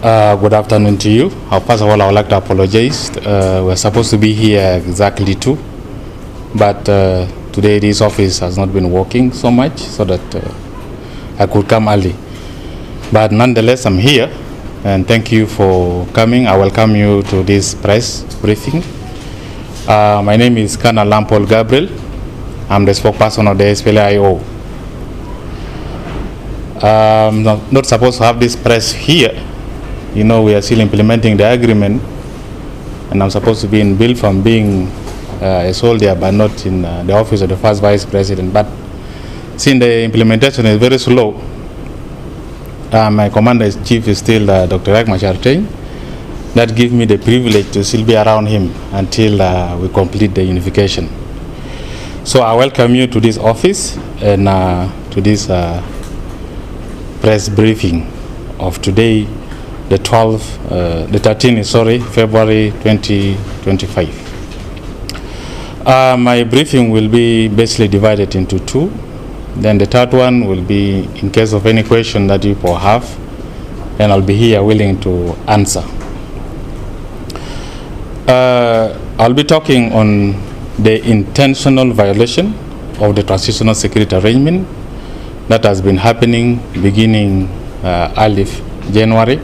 Good afternoon to you. First of all, I would like to apologize. We're supposed to be here exactly 2, but today this office has not been working so much so that I could come early. But nonetheless, I'm here, and thank you for coming. I welcome you to this press briefing. My name is Colonel Lampol Gabriel. I'm the spokesperson of the SPLA-IO. I'm not supposed to have this press here. You know, we are still implementing the agreement, and I'm supposed to be in bill from being a soldier, but not in the office of the first vice president. But since the implementation is very slow, my commander-in-chief is still Dr. Machar-Teng. That gives me the privilege to still be around him until we complete the unification. So I welcome you to this office and to this press briefing of today, the 13th, February 2025. My briefing will be basically divided into 2. Then the third one will be in case of any question that you people have, and I'll be here willing to answer. I'll be talking on the intentional violation of the transitional security arrangement that has been happening beginning early January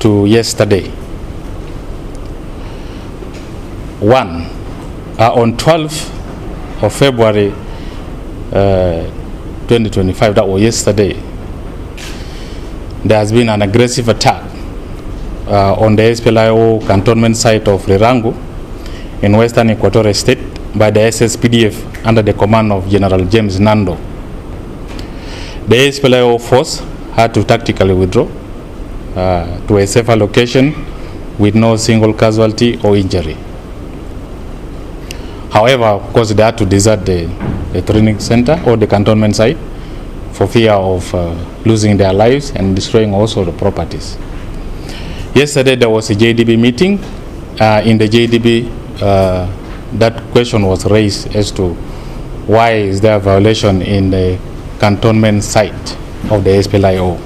to yesterday. On 12th of February 2025, that was yesterday, there has been an aggressive attack on the SPLA-IO cantonment site of Rirangu in western Equatorial State by the SSPDF under the command of General James Nando. The SPLA-IO force had to tactically withdraw to a safer location with no single casualty or injury. However, of course, they had to desert the training center or the cantonment site for fear of losing their lives and destroying also the properties. Yesterday, there was a JDB meeting. In the JDB, that question was raised as to why is there a violation in the cantonment site of the SPLA-IO.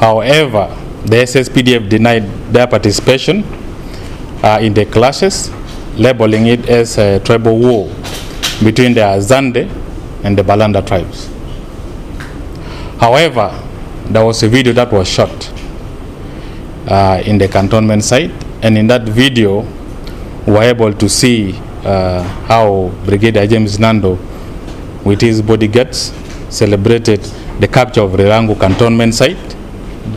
However, the SSPDF denied their participation in the clashes, labeling it as a tribal war between the Azande and the Balanda tribes. However, there was a video that was shot in the cantonment site, and in that video, we were able to see how Brigadier James Nando, with his bodyguards, celebrated the capture of Rirangu cantonment site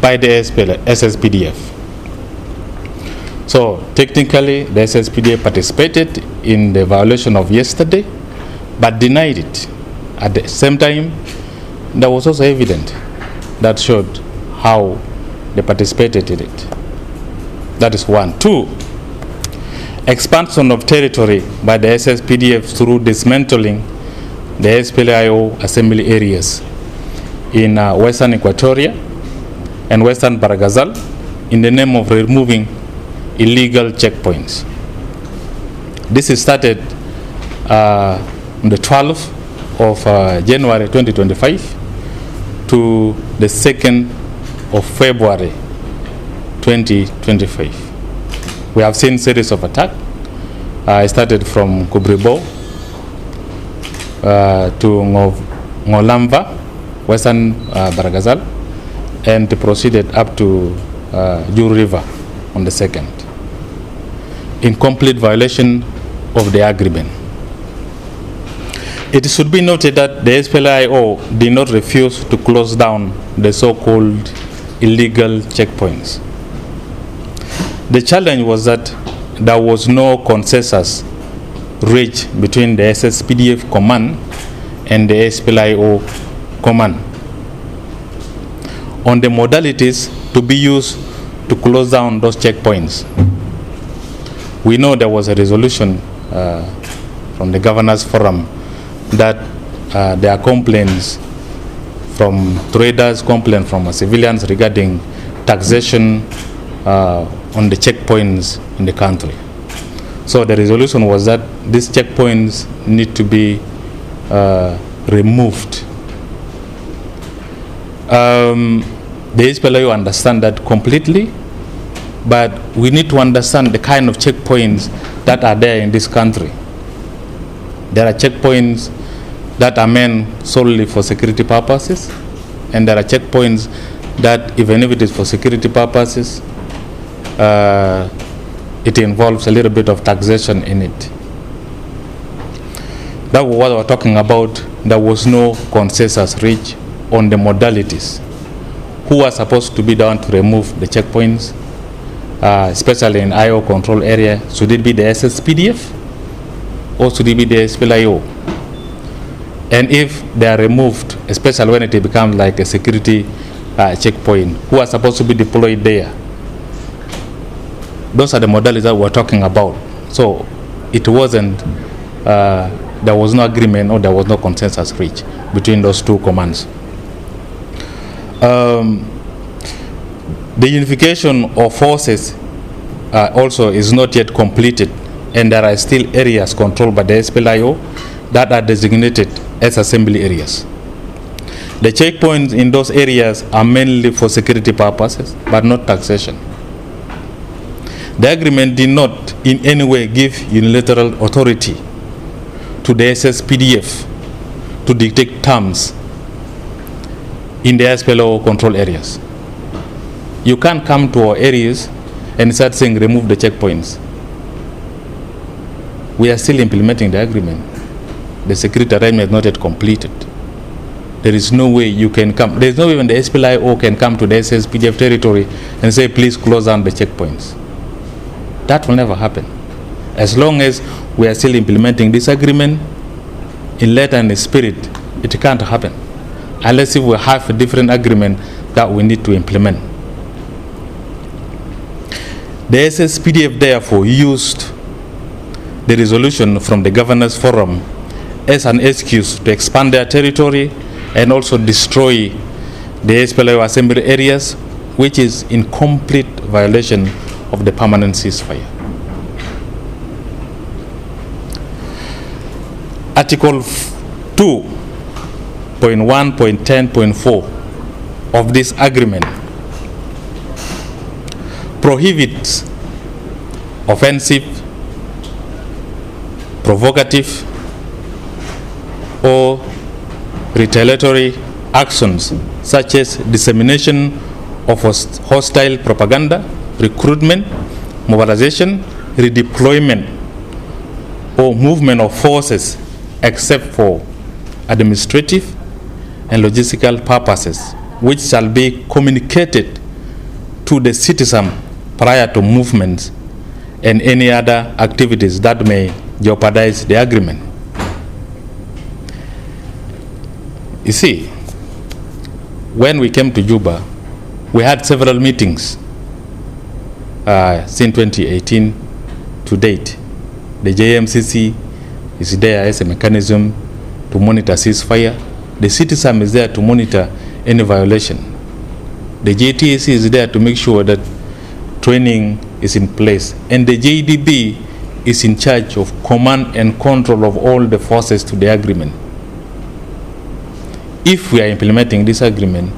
by the SSPDF. So technically, the SSPDF participated in the violation of yesterday, but denied it. At the same time, there was also evidence that showed how they participated in it. That is 1. 2, expansion of territory by the SSPDF through dismantling the SPLA-IO assembly areas in western Equatoria and western Baragazal in the name of removing illegal checkpoints. This is started on the 12th of January 2025 to the 2nd of February 2025. We have seen series of attacks. I started from Kubribo to Ngolamba, western Baragazal, and proceeded up to Jur River on the 2nd, in complete violation of the agreement. It should be noted that the SPLA-IO did not refuse to close down the so-called illegal checkpoints. The challenge was that there was no consensus reached between the SSPDF command and the SPLA-IO command on the modalities to be used to close down those checkpoints. We know there was a resolution from the Governors Forum that there are complaints from traders, complaints from civilians regarding taxation on the checkpoints in the country. So the resolution was that these checkpoints need to be removed. The SPLA-IO understand that completely, but we need to understand the kind of checkpoints that are there in this country. There are checkpoints that are meant solely for security purposes, and there are checkpoints that, even if it is for security purposes, it involves a little bit of taxation in it. That was what we were talking about. There was no consensus reached on the modalities. Who was supposed to be the one to remove the checkpoints, especially in IO control area? Should it be the SSPDF or should it be the SPLA-IO? And if they are removed, especially when it becomes like a security checkpoint, who are supposed to be deployed there? Those are the modalities that we're talking about. So it wasn't, there was no agreement or there was no consensus reached between those two commands. The unification of forces also is not yet completed, and there are still areas controlled by the SPLA-IO that are designated as assembly areas. The checkpoints in those areas are mainly for security purposes, but not taxation. The agreement did not in any way give unilateral authority to the SSPDF to dictate terms in the SPLA-IO control areas. You can't come to our areas and start saying remove the checkpoints. We are still implementing the agreement. The security arrangement is not yet completed. There is no way you can come. There is no way even the SPLA-IO can come to the SSPDF territory and say please close down the checkpoints. That will never happen. As long as we are still implementing this agreement in letter and in spirit, it can't happen. Unless if we have a different agreement that we need to implement. The SSPDF therefore used the resolution from the Governors Forum as an excuse to expand their territory and also destroy the SPLA-IO assembly areas, which is in complete violation of the permanent ceasefire. Article 2.1.10.4 of this agreement prohibits offensive, provocative, or retaliatory actions such as dissemination of hostile propaganda, recruitment, mobilization, redeployment, or movement of forces except for administrative and logistical purposes, which shall be communicated to the citizen prior to movements and any other activities that may jeopardize the agreement. You see, when we came to Juba, we had several meetings since 2018 to date. The JMCC is there as a mechanism to monitor ceasefire. The citizen is there to monitor any violation. The JTAC is there to make sure that training is in place. And the JDB is in charge of command and control of all the forces to the agreement. If we are implementing this agreement,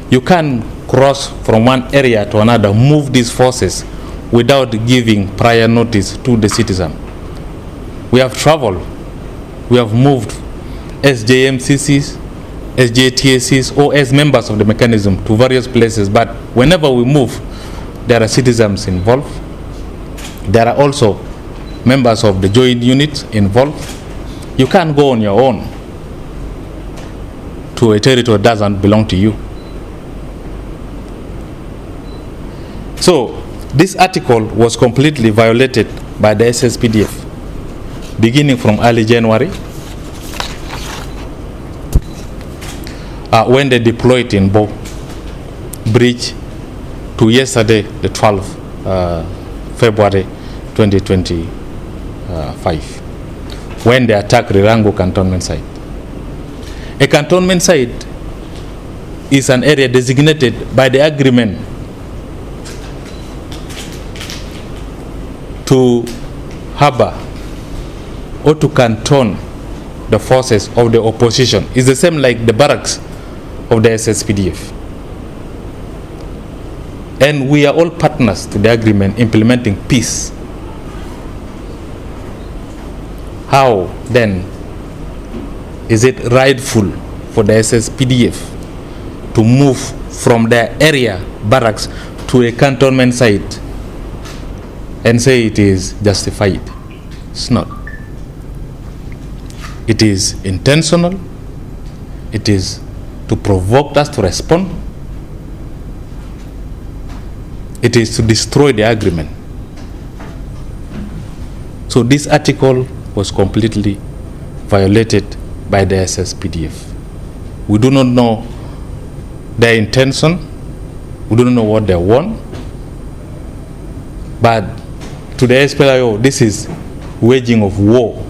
you can't cross from one area to another, move these forces without giving prior notice to the citizen. We have traveled, we have moved as JMCCs, as JTACs, or as members of the mechanism to various places, but whenever we move, there are citizens involved. There are also members of the joint units involved. You can't go on your own to a territory that doesn't belong to you. So this article was completely violated by the SSPDF beginning from early January when they deployed in Bo Bridge to yesterday, the 12th February 2025, when they attacked Rirango cantonment site. A cantonment site is an area designated by the agreement to harbor or to canton the forces of the opposition. It's the same like the barracks of the SSPDF. And we are all partners to the agreement implementing peace. How then is it rightful for the SSPDF to move from their area barracks to a cantonment site and say it is justified? It's not. It is intentional. It is to provoke us to respond. It is to destroy the agreement. So this article was completely violated by the SSPDF. We do not know their intention. We do not know what they want. But to the SPLA-IO, this is waging of war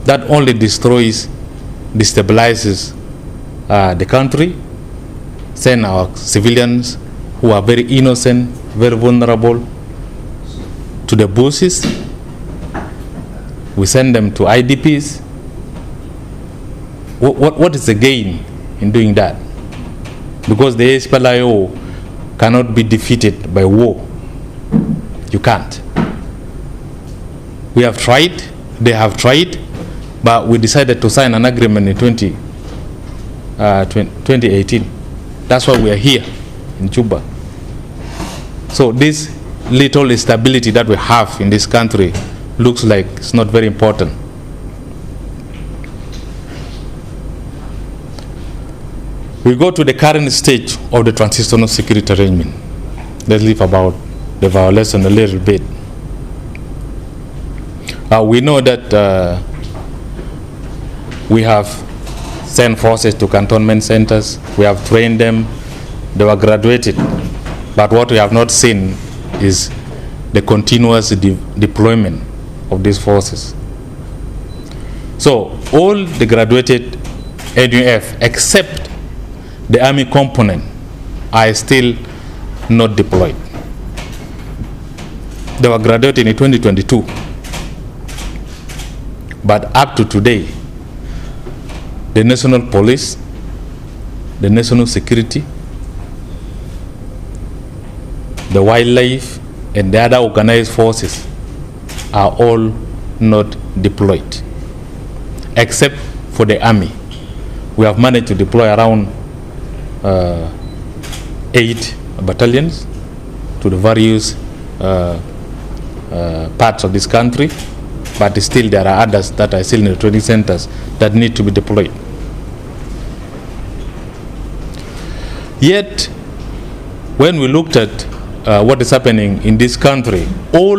that only destroys, destabilizes the country, send our civilians who are very innocent, very vulnerable, to the bushes. We send them to IDPs. What is the gain in doing that? Because the SPLA-IO cannot be defeated by war. You can't. We have tried, they have tried, but we decided to sign an agreement in 2018. That's why we are here in Juba. So this little stability that we have in this country looks like it's not very important. We go to the current stage of the transitional security arrangement. Let's leave about the violation a little bit. We know that we have sent forces to cantonment centers. We have trained them. They were graduated. But what we have not seen is the continuous deployment of these forces. So all the graduated NUF except the army component are still not deployed. They were graduated in 2022. But up to today, the national police, the national security, the wildlife, and the other organized forces are all not deployed, except for the army. We have managed to deploy around 8 battalions to the various parts of this country, but still there are others that are still in the training centers that need to be deployed. Yet, when we looked at what is happening in this country, all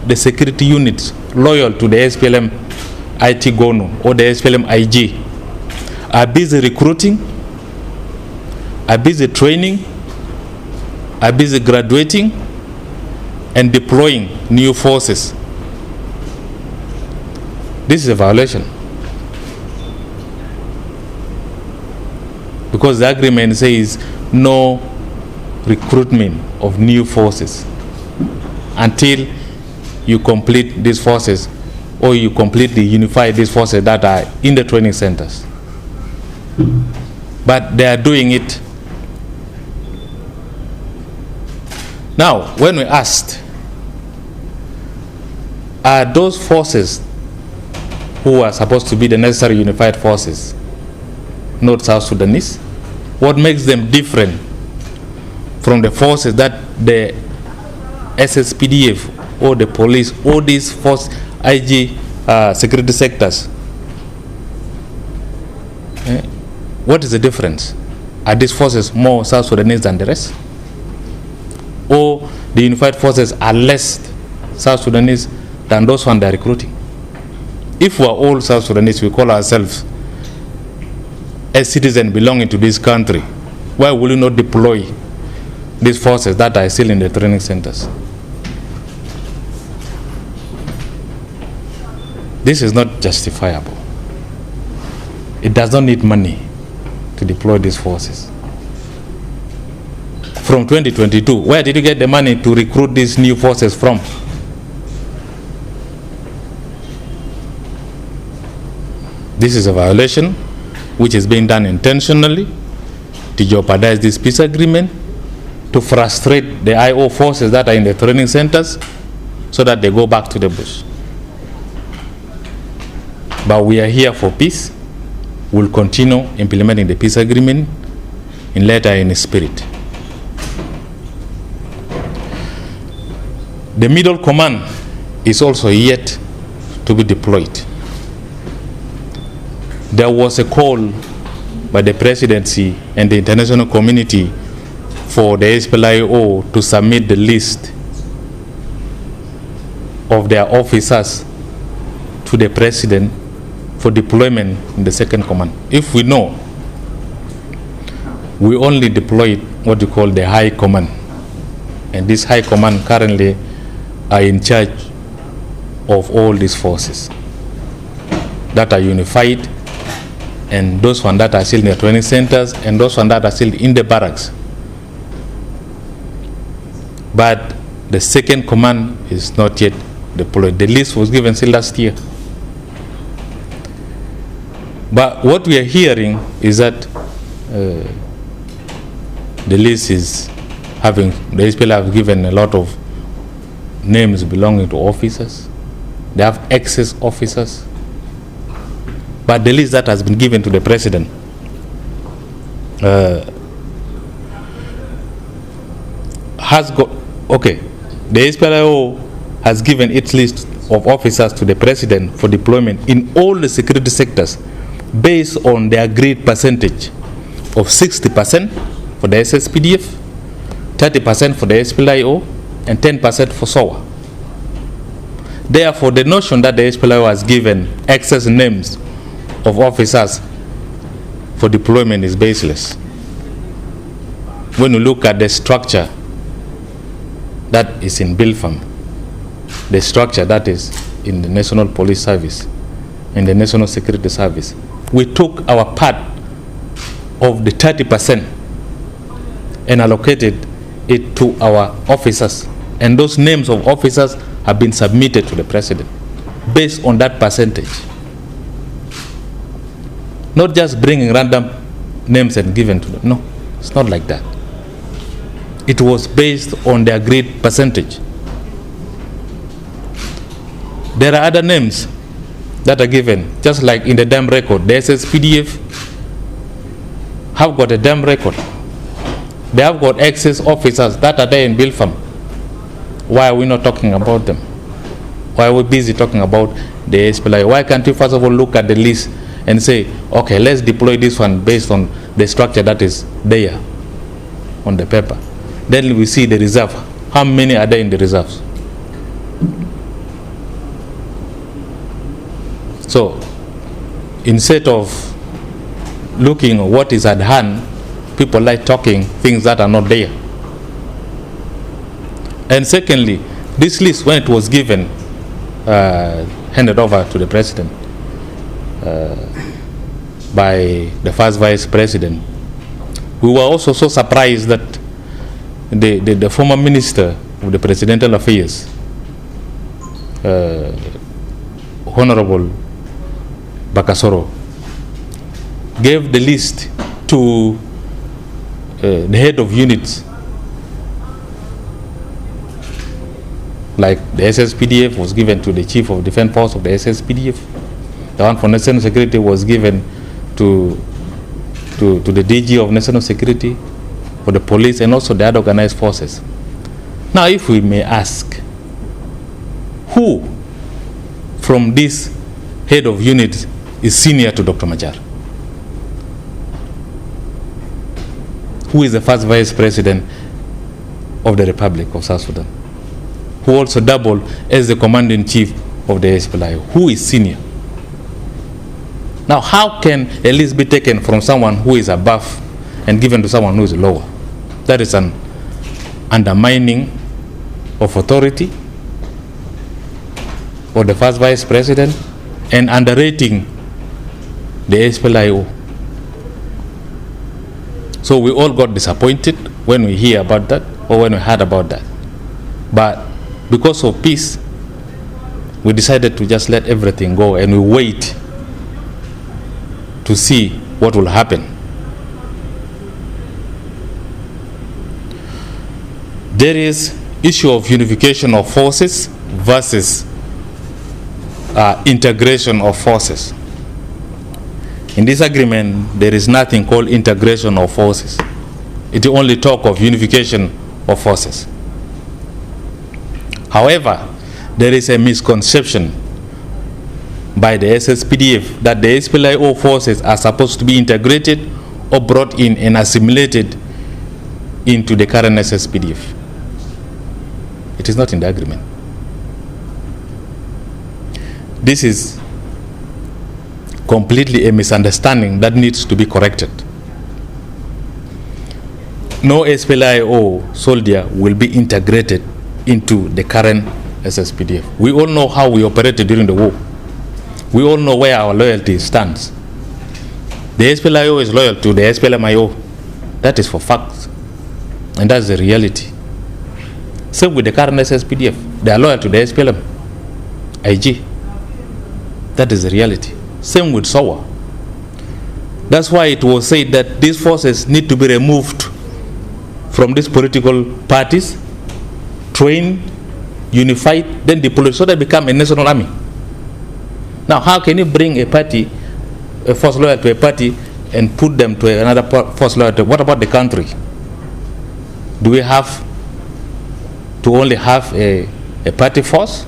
the security units loyal to the SPLM IT GONU or the SPLM IG are busy recruiting, are busy training, are busy graduating and deploying new forces. This is a violation, because the agreement says no recruitment of new forces until you complete these forces, or you completely unify these forces that are in the training centers. But they are doing it. Now, when we asked, are those forces who are supposed to be the necessary unified forces not South Sudanese? What makes them different from the forces that the SSPDF or the police or these force IG security sectors? What is the difference? Are these forces more South Sudanese than the rest? Or the unified forces are less South Sudanese than those ones they are recruiting? If we are all South Sudanese, we call ourselves as citizens belonging to this country, why will you not deploy these forces that are still in the training centers? This is not justifiable. It does not need money to deploy these forces. From 2022, where did you get the money to recruit these new forces from? This is a violation which is being done intentionally to jeopardize this peace agreement, to frustrate the IO forces that are in the training centers so that they go back to the bush. But we are here for peace. We'll continue implementing the peace agreement in letter and in spirit. The middle command is also yet to be deployed. There was a call by the presidency and the international community for the SPLA-IO to submit the list of their officers to the president for deployment in the second command. If we know, we only deployed what we call the high command. And this high command currently are in charge of all these forces that are unified, and those ones that are still in the training centers, and those ones that are still in the barracks. But the second command is not yet deployed. The list was given still last year. But what we are hearing is that the list is having, the SPLA have given a lot of names belonging to officers. They have excess officers. But the list that has been given to the president has got, okay, the SPLA-IO has given its list of officers to the president for deployment in all the security sectors based on the agreed percentage of 60% for the SSPDF, 30% for the SPLA-IO, and 10% for SOA. Therefore, the notion that the SPLA-IO has given excess names of officers for deployment is baseless. When you look at the structure that is in Bilfam, the structure that is in the National Police Service, in the National Security Service, we took our part of the 30% and allocated it to our officers. And those names of officers have been submitted to the president based on that percentage. Not just bringing random names and giving to them. No, it's not like that. It was based on the agreed percentage. There are other names that are given, just like in the dam record. The SSPDF have got a dam record. They have got excess officers that are there in Bilfam. Why are we not talking about them? Why are we busy talking about the SPLA? Why can't you first of all look at the list and say, okay, let's deploy this one based on the structure that is there on the paper. Then we see the reserve. How many are there in the reserves? So, instead of looking at what is at hand, people like talking things that are not there. And secondly, this list, when it was given, handed over to the president by the first vice president, we were also so surprised that the former minister of the presidential affairs, Honorable Bakasoro, gave the list to the head of units, like the SSPDF was given to the chief of defense force of the SSPDF. The one for national security was given to the DG of national security, for the police, and also the other organized forces. Now, if we may ask, who from this head of unit is senior to Dr. Machar? Who is the first vice president of the Republic of South Sudan, who also doubled as the commanding chief of the SPLA? Who is senior? Now, how can a list be taken from someone who is above and given to someone who is lower? That is an undermining of authority of the first vice president and underrating the SPLA-IO. So we all got disappointed when we hear about that, or when we heard about that. But because of peace, we decided to just let everything go, and we wait to see what will happen. There is issue of unification of forces versus integration of forces. In this agreement, there is nothing called integration of forces. It only talk of unification of forces. However, there is a misconception by the SSPDF that the SPLA-IO forces are supposed to be integrated or brought in and assimilated into the current SSPDF. It is not in the agreement. This is completely a misunderstanding that needs to be corrected. No SPLA-IO soldier will be integrated into the current SSPDF. We all know how we operated during the war. We all know where our loyalty stands. The SPLA-IO is loyal to the SPLA-IO. That is for facts. And that's the reality. Same with the current SSPDF. They are loyal to the SPLM, IG. That is the reality. Same with SOA. That's why it was said that these forces need to be removed from these political parties, trained, unified, then deployed, so they become a national army. Now, how can you bring a party, a force loyal to a party, and put them to another force loyal to? What about the country? Do we have to only have a party force,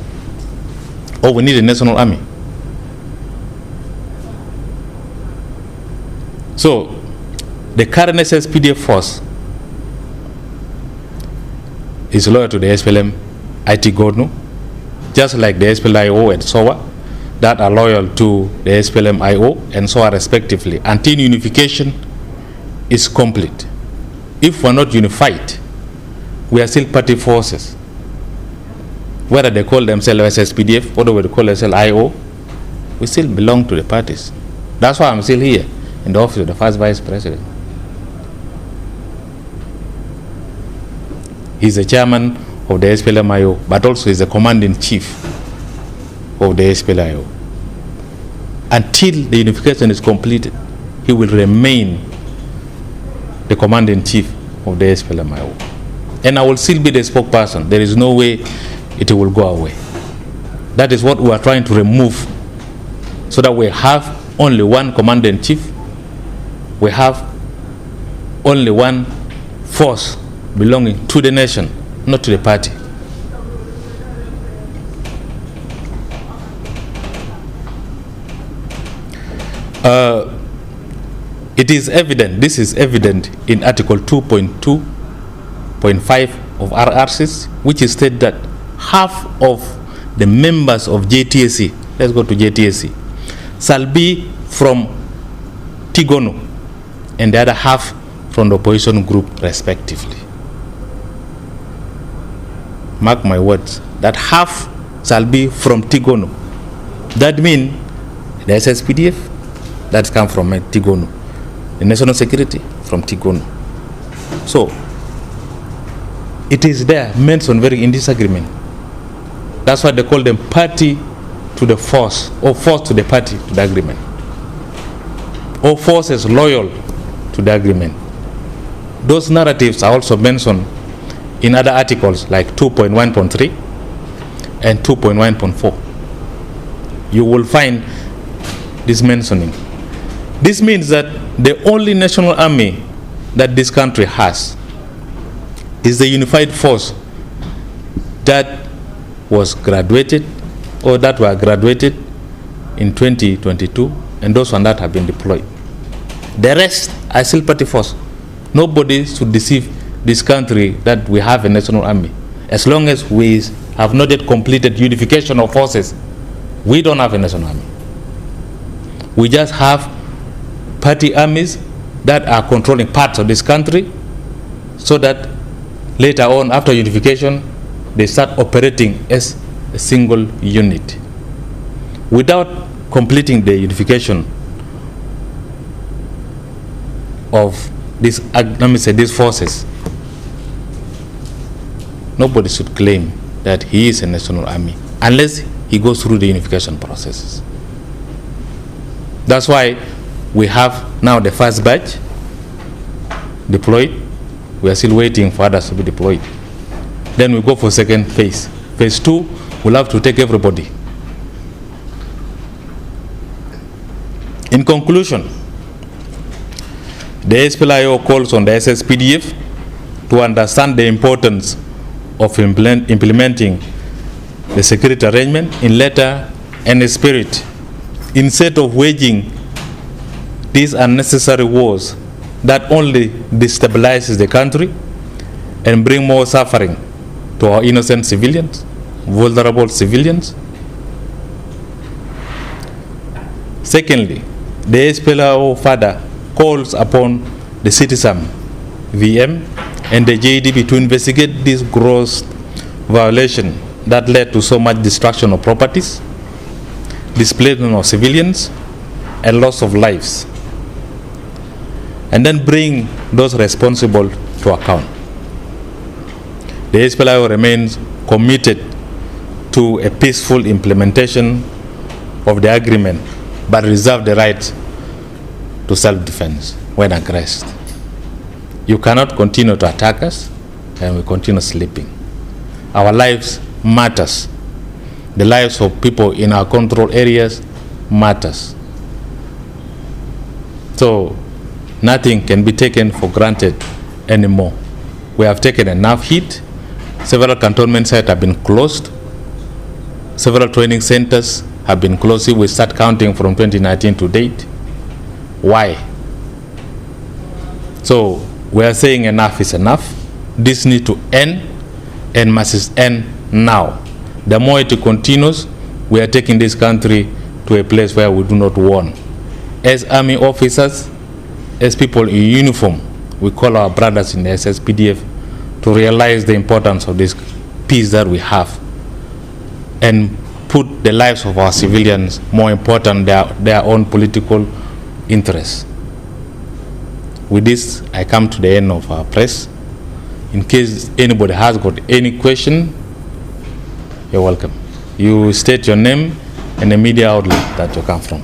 or we need a national army? So, the current SSPDF force is loyal to the SPLM IT Godno, just like the SPLA-IO and SOA that are loyal to the SPLM-IO and SOA respectively, until unification is complete. If we're not unified, we are still party forces. Whether they call themselves SSPDF, whether they call themselves IO, we still belong to the parties. That's why I'm still here in the office of the first vice president. He's the chairman of the SPLA-IO, but also is the commanding chief of the SPLA-IO. Until the unification is completed, he will remain the commanding chief of the SPLA-IO. And I will still be the spokesperson. There is no way it will go away. That is what we are trying to remove, so that we have only one commanding chief. We have only one force belonging to the nation, not to the party. It is evident, this is evident in Article 2.2.5 of RRCs, which is stated that half of the members of JTSC, let's go to JTSC, shall be from Tigono, and the other half from the opposition group respectively. Mark my words, that half shall be from Tigono. That means the SSPDF, that's come from Tigono. The national security from Tigono. So, it is there mentioned very in this agreement. That's why they call them party to the force, or force to the party to the agreement, or forces loyal to the agreement. Those narratives are also mentioned in other articles like 2.1.3 and 2.1.4. You will find this mentioning. This means that the only national army that this country has is the unified force that was graduated, or that were graduated in 2022, and those ones that have been deployed. The rest are still party force. Nobody should deceive this country that we have a national army. As long as we have not yet completed unification of forces, we don't have a national army. We just have party armies that are controlling parts of this country, so that later on, after unification, they start operating as a single unit. Without completing the unification of this, let me say, these forces, nobody should claim that he is a national army unless he goes through the unification processes. That's why we have now the first batch deployed. We are still waiting for others to be deployed. Then we go for second phase. Phase 2, we'll have to take everybody. In conclusion, the SPLA-IO calls on the SSPDF to understand the importance of implementing the security arrangement in letter and spirit, instead of waging these unnecessary wars that only destabilizes the country and bring more suffering to our innocent civilians, vulnerable civilians. Secondly, the SPLA-IO further calls upon the citizen, VM, and the JDB to investigate this gross violation that led to so much destruction of properties, displacement of civilians, and loss of lives, and then bring those responsible to account. The SPLA-IO remains committed to a peaceful implementation of the agreement, but reserve the right to self-defense when aggressed. You cannot continue to attack us and we continue sleeping. Our lives matters. The lives of people in our control areas matters. So nothing can be taken for granted anymore. We have taken enough heat. Several cantonment sites have been closed. Several training centers have been closed. We start counting from 2019 to date. Why? So we are saying enough is enough. This needs to end and must end now. The more it continues, we are taking this country to a place where we do not want. As army officers, as people in uniform, we call our brothers in the SSPDF to realize the importance of this peace that we have and put the lives of our civilians more important than their own political interests. With this, I come to the end of our press. In case anybody has got any question, you're welcome. You state your name and the media outlet that you come from.